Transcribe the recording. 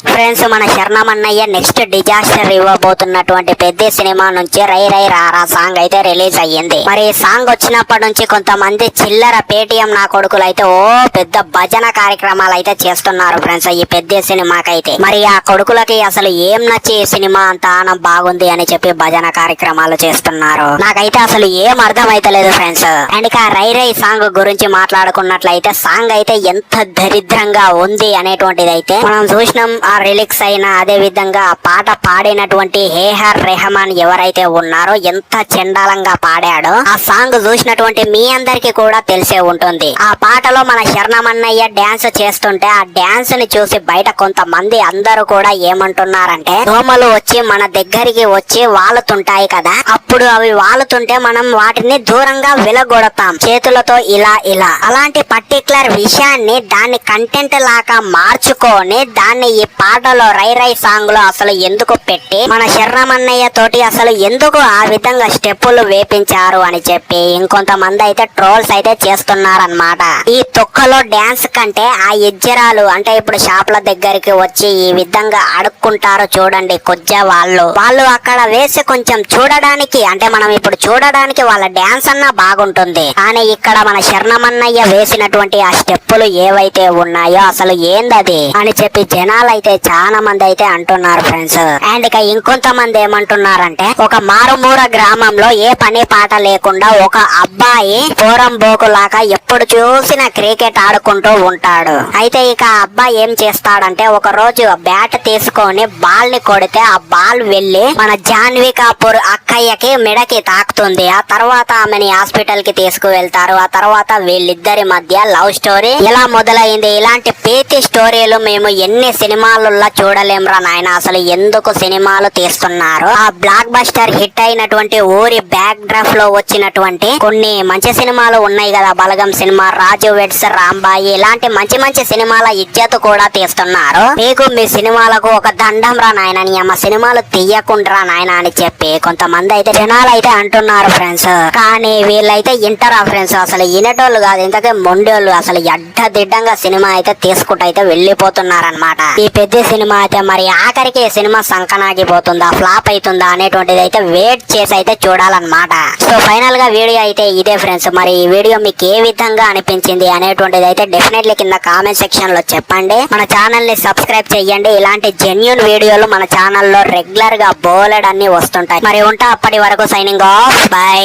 Friends, మన శరణమన్నయ్య next disaster ఇవ్వబోతున్నటువంటి పెద్ద cinema నుంచి రై రై రారా సాంగ్ అయితే రిలీజ్ అయ్యింది. మరి ఈ సాంగ్ వచ్చినప్పటి నుంచి కొంతమంది చిల్లర పేటిఎం నా కొడుకులు అయితే ఓ పెద్ద భజన కార్యక్రమాలు అయితే చేస్తున్నారు ఫ్రెండ్స్ ఈ పెద్ద సినిమాకైతే. మరి ఆ కొడుకులకి అసలు ఏం నచ్చి ఈ సినిమా అంత ఆనం బాగుంది అని చెప్పి భజన కార్యక్రమాలు చేస్తున్నారు. నాకైతే అసలు ఏం అర్థం అయితే లేదు ఫ్రెండ్స్. అండ్ ఇక రై రై సాంగ్ గురించి మాట్లాడుకున్నట్లయితే సాంగ్ అయితే ఎంత దరిద్రంగా ఉంది అనేటువంటిది అయితే మనం చూసినాం. ఆ రిలీక్స్ అయిన అదే విధంగా ఆ పాట పాడినటువంటి హేహర్ రెహమాన్ ఎవరైతే ఉన్నారో ఎంత చండాలంగా పాడాడో ఆ సాంగ్ చూసినటువంటి మీ అందరికి కూడా తెలిసే ఉంటుంది. ఆ పాటలో మన శరణమన్నయ్య డాన్స్ చేస్తుంటే ఆ డాన్స్ ని చూసి బయట కొంతమంది అందరూ కూడా ఏమంటున్నారంటే దోమలు వచ్చి మన దగ్గరికి వచ్చి వాలుతుంటాయి కదా, అప్పుడు అవి వాలుతుంటే మనం వాటిని దూరంగా విలగొడతాం చేతులతో ఇలా ఇలా. అలాంటి పర్టికులర్ విషయాన్ని దాన్ని కంటెంట్ లాగా మార్చుకొని దాన్ని ఈ పాటలో రై రై సాంగ్ లో అసలు ఎందుకు పెట్టి మన శరణమన్నయ్య తోటి అసలు ఎందుకు ఆ విధంగా స్టెప్పులు వేపించారు అని చెప్పి ఇంకొంతమంది అయితే ట్రోల్స్ అయితే చేస్తున్నారన్నమాట. ఈ తొక్కలో డాన్స్ కంటే ఆ ఎజ్జరాలు అంటే ఇప్పుడు షాప్ల దగ్గరికి వచ్చి ఈ విధంగా అడుక్కుంటారు చూడండి కొజ్జా వాళ్ళు అక్కడ వేసి కొంచెం చూడడానికి అంటే మనం ఇప్పుడు చూడడానికి వాళ్ళ డాన్స్ అన్నా బాగుంటుంది. కానీ ఇక్కడ మన శరణమన్నయ్య వేసినటువంటి ఆ స్టెప్పులు ఏవైతే ఉన్నాయో అసలు ఏందది అని చెప్పి జనాలు అయితే చాలా మంది అయితే అంటున్నారు ఫ్రెండ్స్. అండ్ ఇక ఇంకొంతమంది ఏమంటున్నారంటే ఒక మారుమూర గ్రామంలో ఏ పని పాట లేకుండా ఒక అబ్బాయి పోరంబోకు లాగా ఎప్పుడు చూసినా క్రికెట్ ఆడుకుంటూ ఉంటాడు. అయితే ఇక ఆ అబ్బాయి ఏం చేస్తాడంటే ఒక రోజు బ్యాట్ తీసుకొని బాల్ ని కొడితే ఆ బాల్ వెళ్లి మన జాన్వీ కపూర్ అక్కయ్యకి మెడకి తాకుతుంది. ఆ తర్వాత ఆమెని హాస్పిటల్ కి తీసుకువెళ్తారు. ఆ తర్వాత వీళ్ళిద్దరి మధ్య లవ్ స్టోరీ ఎలా మొదలైంది. ఇలాంటి పేతి స్టోరీలు మేము ఎన్ని సినిమాలలో చూడలేంరా నాయన. అసలు ఎందుకు సినిమాలు తీస్తున్నారు? ఆ బ్లాక్ బస్టర్ హిట్ అయినటువంటి ఊరి బ్యాక్ డ్రాప్ లో వచ్చినటువంటి కొన్ని మంచి సినిమాలు ఉన్నాయి కదా, బలగం సినిమా, రాజు వెడ్స్ రాంబాయి, ఇలాంటి మంచి మంచి సినిమాల ఇజ్జత్ కూడా తీస్తున్నారు. మీకు మీ సినిమాలకు ఒక దండం రా నాయన, నీ అమ్మ సినిమాలు తీయకుండా నాయన అని చెప్పి కొంతమంది అయితే జనాలు అయితే అంటున్నారు ఫ్రెండ్స్. కానీ వీళ్ళైతే ఇంటరా ఫ్రెండ్స్, అసలు ఇనటోళ్ళు కాదు ఇంతకే మొండోళ్ళు. అసలు ఎడ్డదిడ్డంగా సినిమా అయితే తీసుకుంటూ అయితే వెళ్ళిపోతున్నారనమాట. ఈ పెద్ద సినిమా అయితే మరి ఆఖరికి సినిమా సంకనాగిపోతుందా, ఫ్లాప్ అవుతుందా అనేటువంటిది అయితే వెయిట్ చేసి అయితే చూడాలన్నమాట. సో ఫైనల్ గా వీడియో అయితే ఇదే ఫ్రెండ్స్. మరి ఈ వీడియో మీకు ఏ విధంగా అనిపించింది అనేటువంటిది అయితే డెఫినెట్లీ కింద కామెంట్ సెక్షన్ లో చెప్పండి. మన ఛానల్ ని సబ్స్క్రైబ్ చేయండి. ఇలాంటి జెన్యూన్ వీడియోలు మన ఛానల్లో రెగ్యులర్ గా బోలెడ్ అన్ని వస్తుంటాయి. మరి ఉంటా, అప్పటి వరకు సైనింగ్ ఆఫ్, బై.